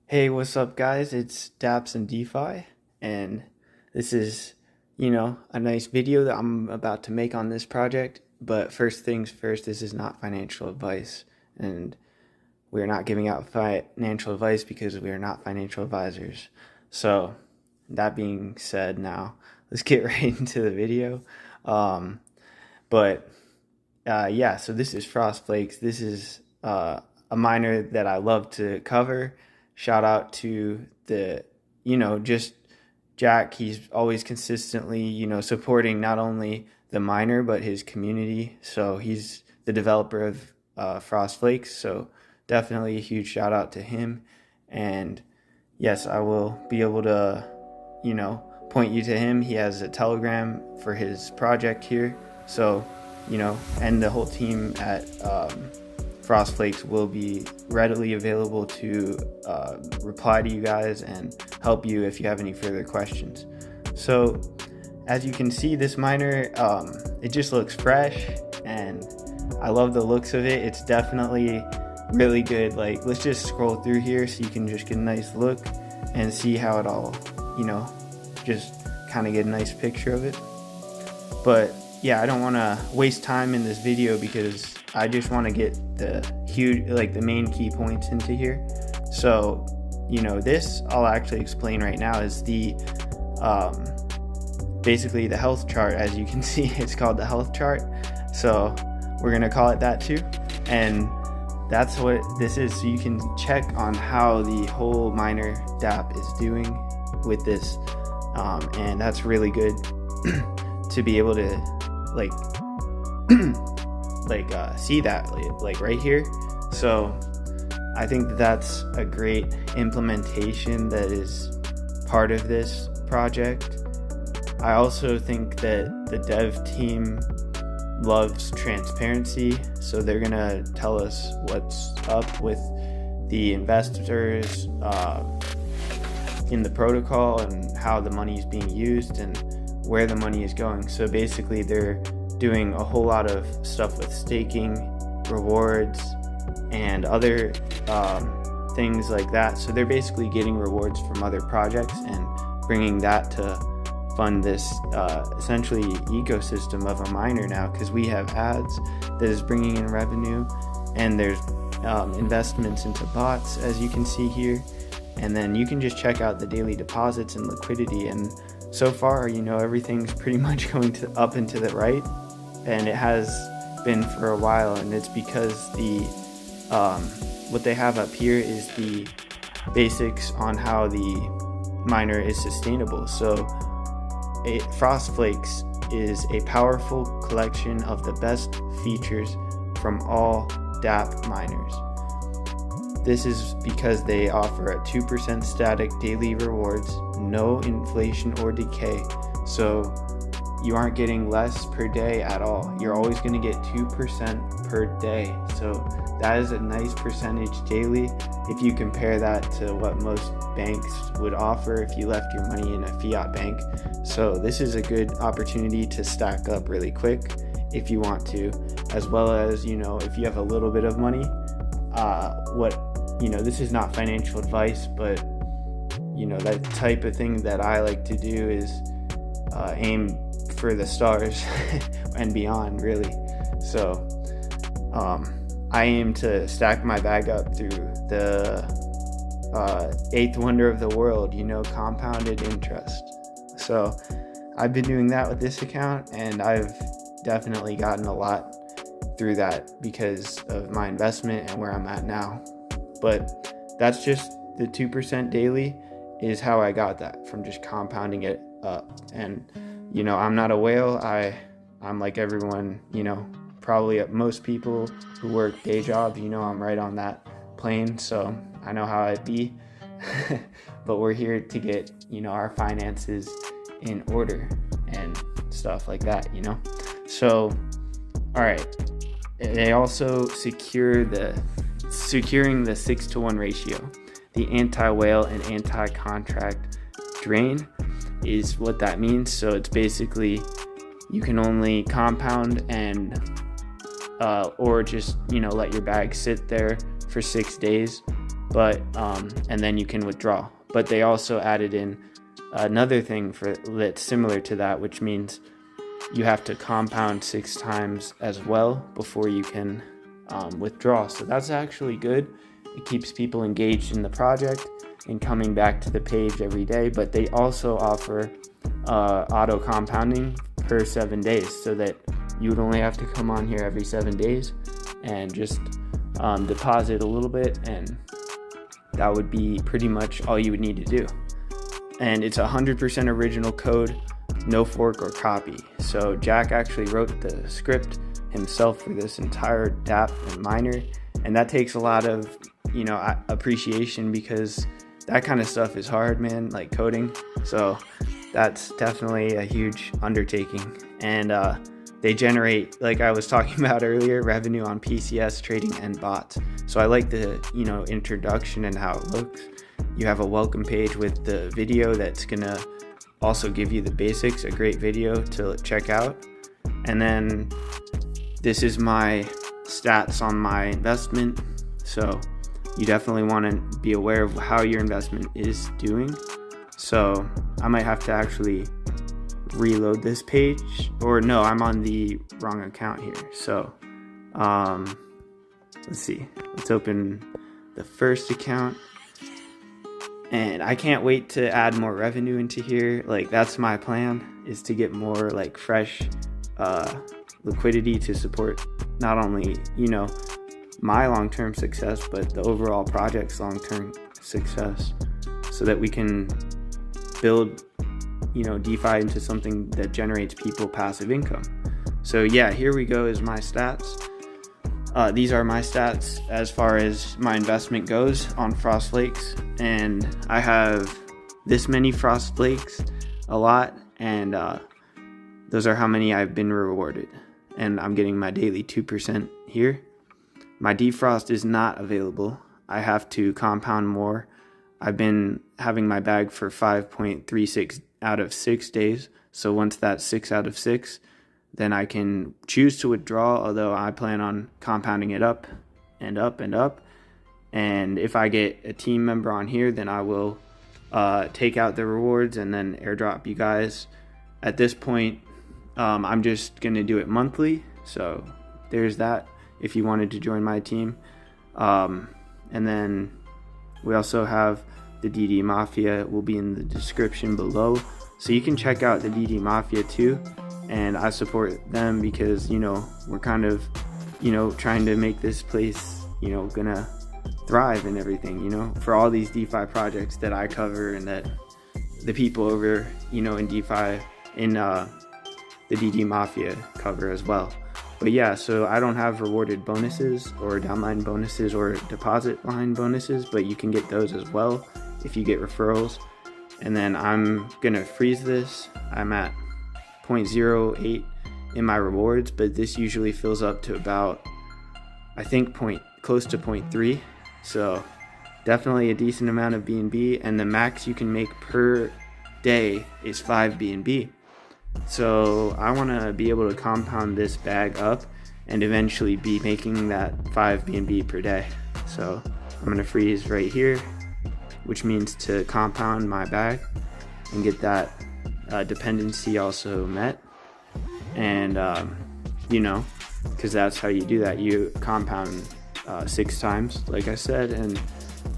Hey, what's up, guys? It's Dapps and DeFi, and this is, a nice video that I'm about to make on this project. But first things first, this is not financial advice, and we're not giving out financial advice because we are not financial advisors. So, that being said, now let's get right into the video. Um, but yeah, so this is Flakes. This is a miner that I love to cover. Shout out to just Jack. He's always consistently, supporting not only the miner, but his community. So he's the developer of Flakes. So definitely a huge shout out to him. And yes, I will be able to, point you to him. He has a Telegram for his project here. So, and the whole team at Flakes will be readily available to reply to you guys and help you if you have any further questions. So as you can see, this miner, it just looks fresh and I love the looks of it. It's definitely really good. Like, let's just scroll through here so you can just get a nice look and see how it all, just kind of get a nice picture of it. But yeah, I don't want to waste time in this video because I just want to get the main key points into here. So, this I'll actually explain right now is the basically the health chart. As you can see, it's called the health chart. So we're going to call it that too. And that's what this is. So you can check on how the whole miner DAPP is doing with this. And that's really good to be able to see that like right here. So I think that's a great implementation that is part of this project. I also think that the dev team loves transparency, so they're gonna tell us what's up with the investors in the protocol and how the money is being used and where the money is going. So basically they're doing a whole lot of stuff with staking, rewards, and other things like that. So they're basically getting rewards from other projects and bringing that to fund this essentially ecosystem of a miner now, because we have ads that is bringing in revenue, and there's investments into bots, as you can see here. And then you can just check out the daily deposits and liquidity, and so far, everything's pretty much going up and to the right, and it has been for a while. And it's because the what they have up here is the basics on how the miner is sustainable. So Flakes is a powerful collection of the best features from all DAPP miners. This is because they offer a 2% static daily rewards, no inflation or decay. So you aren't getting less per day at all. You're always going to get 2% per day. So that is a nice percentage daily if you compare that to what most banks would offer if you left your money in a fiat bank. So this is a good opportunity to stack up really quick if you want to, as well as, if you have a little bit of money. This is not financial advice, but that type of thing that I like to do is aim for the stars and beyond, really. So I aim to stack my bag up through the eighth wonder of the world, compounded interest. So I've been doing that with this account, and I've definitely gotten a lot through that because of my investment and where I'm at now. But that's just the 2% daily is how I got that, from just compounding it up. And I'm not a whale. I'm like everyone, probably most people who work day jobs, I'm right on that plane, so I know how it be. But we're here to get our finances in order and stuff like that. So all right, they also securing the 6-to-1 ratio. The anti-whale and anti-contract drain is what that means. So it's basically you can only compound and or just let your bag sit there for 6 days, but and then you can withdraw. But they also added in another thing that's similar to that, which means you have to compound 6 times as well before you can withdraw. So that's actually good. It keeps people engaged in the project and coming back to the page every day. But they also offer auto compounding per 7 days, so that you would only have to come on here every 7 days and just deposit a little bit, and that would be pretty much all you would need to do. And it's 100% original code, no fork or copy. So Jack actually wrote the script himself for this entire DAPP and miner, and that takes a lot of appreciation, because that kind of stuff is hard, man, like coding. So that's definitely a huge undertaking. And they generate, like I was talking about earlier, revenue on PCS, trading, and bots. So I like the introduction and how it looks. You have a welcome page with the video that's gonna also give you the basics, a great video to check out. And then this is my stats on my investment. So you definitely want to be aware of how your investment is doing. So I might have to actually reload this page, or no, I'm on the wrong account here. So let's see, let's open the first account. And I can't wait to add more revenue into here. Like, that's my plan, is to get more like fresh liquidity to support not only my long-term success, but the overall project's long-term success, so that we can build DeFi into something that generates people passive income. So yeah, here we go, is my stats. These are my stats as far as my investment goes on Frost Flakes, and I have this many Frost Flakes, a lot, and those are how many I've been rewarded, and I'm getting my daily 2% here. My defrost is not available. I have to compound more. I've been having my bag for 5.36 out of 6 days. So once that's 6 out of 6, then I can choose to withdraw, although I plan on compounding it up and up and up. And if I get a team member on here, then I will take out the rewards and then airdrop you guys. At this point, I'm just going to do it monthly. So there's that, if you wanted to join my team. And then we also have the DD Mafia, will be in the description below, so you can check out the DD Mafia too. And I support them because we're kind of trying to make this place gonna thrive and everything, for all these DeFi projects that I cover, and that the people over in DeFi in the DD Mafia cover as well. But yeah, so I don't have rewarded bonuses or downline bonuses or deposit line bonuses, but you can get those as well if you get referrals. And then I'm gonna freeze this. I'm at 0.08 in my rewards, but this usually fills up to about, I think, close to 0.3. So definitely a decent amount of BNB, and the max you can make per day is 5 BNB. So I want to be able to compound this bag up and eventually be making that 5 BNB per day. So I'm going to freeze right here, which means to compound my bag and get that dependency also met. And because that's how you do that. You compound 6 times, like I said, and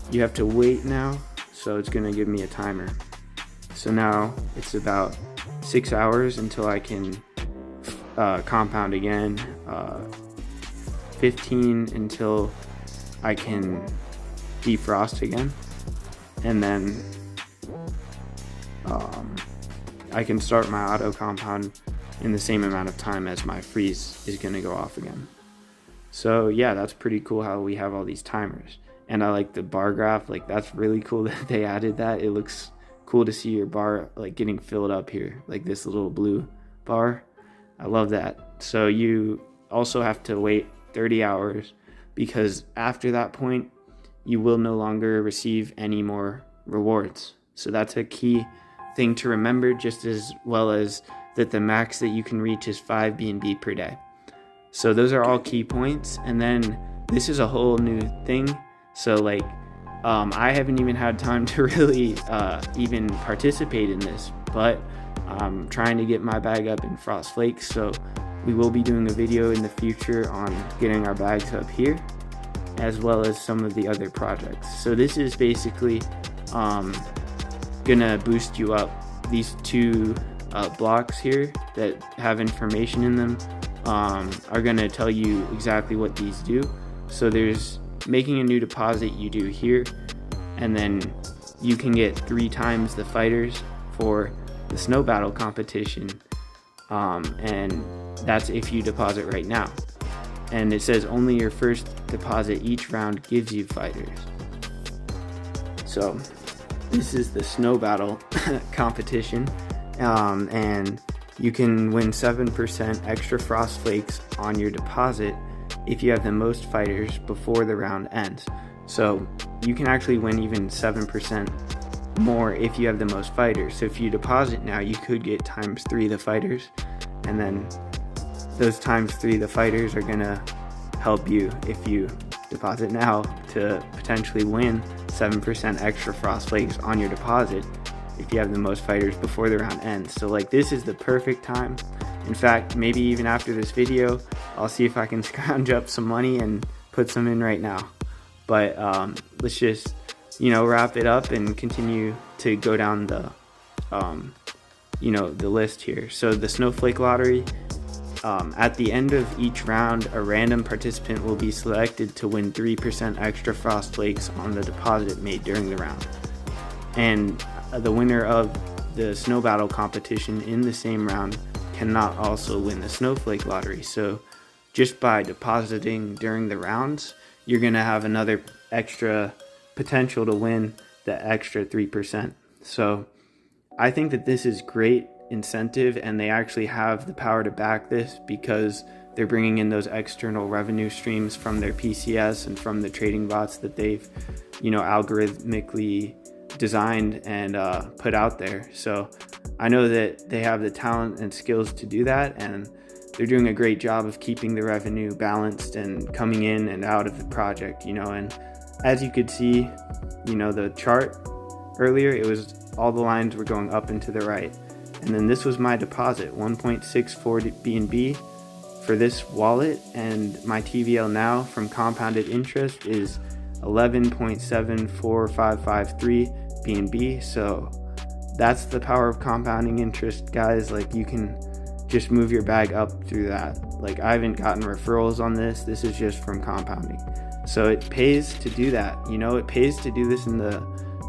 you have to wait now. So it's going to give me a timer. So now it's about 6 hours until I can compound again, 15 until I can defrost again, and then I can start my auto compound in the same amount of time as my freeze is going to go off again. So yeah, that's pretty cool how we have all these timers. And I like the bar graph, like that's really cool that they added that. It looks cool to see your bar like getting filled up here, like this little blue bar. I love that. So you also have to wait 30 hours, because after that point you will no longer receive any more rewards. So that's a key thing to remember, just as well as that the max that you can reach is 5 BNB per day. So those are all key points. And then this is a whole new thing. So like I haven't even had time to really even participate in this, but I'm trying to get my bag up in Frost Flakes, so we will be doing a video in the future on getting our bags up here, as well as some of the other projects. So this is basically gonna boost you up. These two blocks here that have information in them are gonna tell you exactly what these do. So there's making a new deposit you do here, and then you can get 3 times the fighters for the snow battle competition, and that's if you deposit right now. And it says only your first deposit each round gives you fighters. So this is the snow battle competition, and you can win 7% extra Frost Flakes on your deposit if you have the most fighters before the round ends. So you can actually win even 7% more if you have the most fighters. So if you deposit now, you could get times 3 the fighters, and then those times 3 the fighters are gonna help you if you deposit now to potentially win 7% extra Frost Flakes on your deposit if you have the most fighters before the round ends. So like, this is the perfect time. In fact, maybe even after this video, I'll see if I can scrounge up some money and put some in right now. But let's just, wrap it up and continue to go down the, the list here. So the Snowflake Lottery, at the end of each round, a random participant will be selected to win 3% extra Frost Flakes on the deposit made during the round. And the winner of the Snow Battle competition in the same round cannot also win the Snowflake Lottery. So just by depositing during the rounds, you're going to have another extra potential to win the extra 3%. So I think that this is great incentive, and they actually have the power to back this because they're bringing in those external revenue streams from their PCS and from the trading bots that they've, algorithmically designed and put out there. So I know that they have the talent and skills to do that, and they're doing a great job of keeping the revenue balanced and coming in and out of the project, and as you could see, the chart earlier, it was all the lines were going up and to the right. And then this was my deposit, 1.64 BNB for this wallet, and my TVL now from compounded interest is 11.74553 BNB. So that's the power of compounding interest, guys. Like, you can just move your bag up through that. Like, I haven't gotten referrals on this. This is just from compounding. So it pays to do that. It pays to do this in the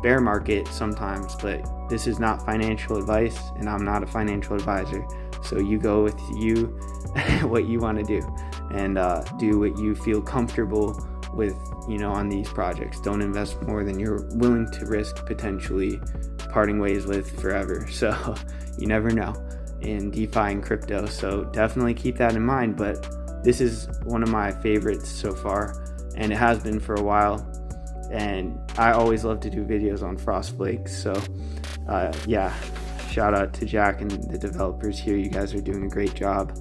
bear market sometimes, but this is not financial advice, and I'm not a financial advisor. So you go with what you want to do, and do what you feel comfortable with, on these projects. Don't invest more than you're willing to risk potentially parting ways with forever. So you never know in DeFi and crypto. So definitely keep that in mind. But this is one of my favorites so far, and it has been for a while. And I always love to do videos on Frost Flakes. So yeah, shout out to Jack and the developers here. You guys are doing a great job,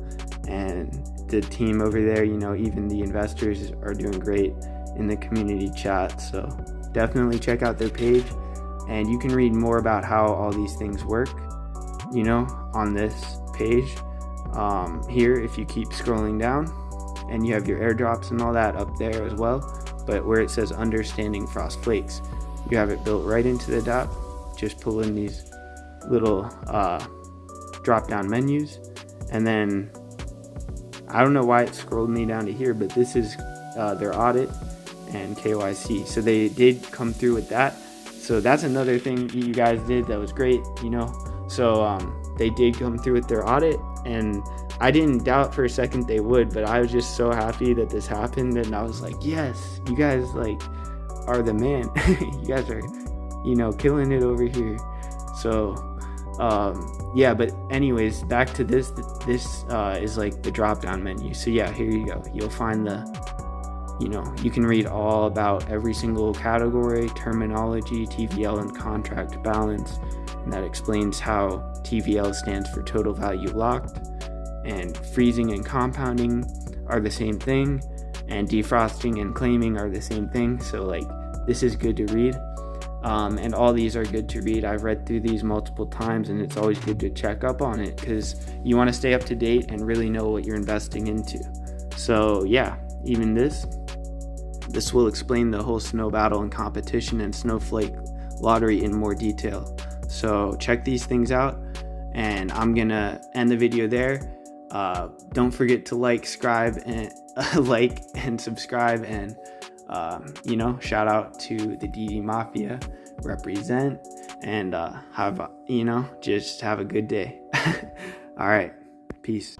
and the team over there, even the investors are doing great in the community chat. So definitely check out their page, and you can read more about how all these things work, on this page here. If you keep scrolling down, and you have your airdrops and all that up there as well. But where it says understanding Frost Flakes, you have it built right into the DAPP. Just pull in these little drop down menus, and then I don't know why it scrolled me down to here, but this is their audit and KYC. So they did come through with that. So that's another thing you guys did that was great, So they did come through with their audit, and I didn't doubt for a second they would, but I was just so happy that this happened, and I was like, yes, you guys are the man. You guys are, killing it over here. So yeah, but anyways, back to this. This is like the drop down menu. So yeah, here you go. You'll find you can read all about every single category, terminology, TVL, and contract balance, and that explains how TVL stands for total value locked, and freezing and compounding are the same thing, and defrosting and claiming are the same thing. So this is good to read. And all these are good to read. I've read through these multiple times, and it's always good to check up on it because you want to stay up to date and really know what you're investing into. So yeah, even this will explain the whole snow battle and competition and snowflake lottery in more detail. So check these things out, and I'm gonna end the video there. Don't forget to like, subscribe, and shout out to the DD Mafia, represent, and just have a good day. All right, peace.